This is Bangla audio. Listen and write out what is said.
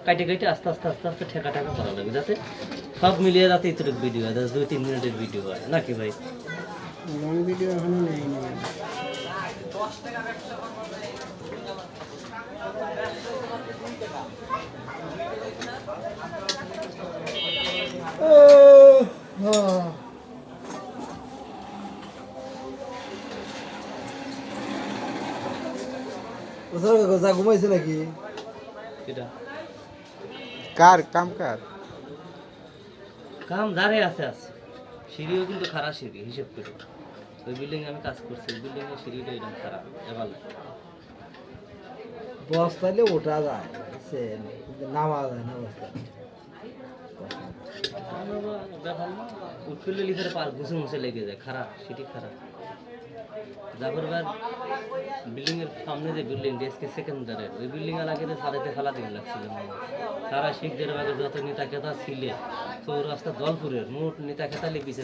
কাটে কাটে আস্তে আস্তে আস্তে আস্তে ঠেকা ঠেকা করা লাগবে, যাতে সব মিলিয়ে যাতে ইতটুক ভিডিও হয়, 2-3 মিনিটের ভিডিও হয় নাকি ভাই? লং ভিডিও এখনো নেয়নি। যা ঘুমাইছে নাকি? এটা কার কাম কার? কাম দাঁড়িয়ে আছে আছে, সিঁড়িও কিন্তু খারাপ সিঁড়ি হিসেব করে। ওই বিল্ডিং আমি কাজ করছি, ওই বিল্ডিং এর সিঁড়িটা এরকম খারাপ এবার বস্তাইলে ওঠা যায়, বুঝছেন? কিন্তু নামা যায় না বস্তায়। উঠলে লিখার পার ঘুষে মুছে লেগে যায়, খারাপ সিঁড়ি খারাপ। জাফরবার বিল্ডিং এর সামনে যে বিল্ডিং এসকে সেকেন্ডারের ওই বিল্ডিং এর আগে সারাতে ফেলা দিন লাগছিল সারা শিখদের ভাগে যত নেতা খেতা ছিলে চৌরাস্তা দলপুরের মোট নেতা খেতা লিখেছে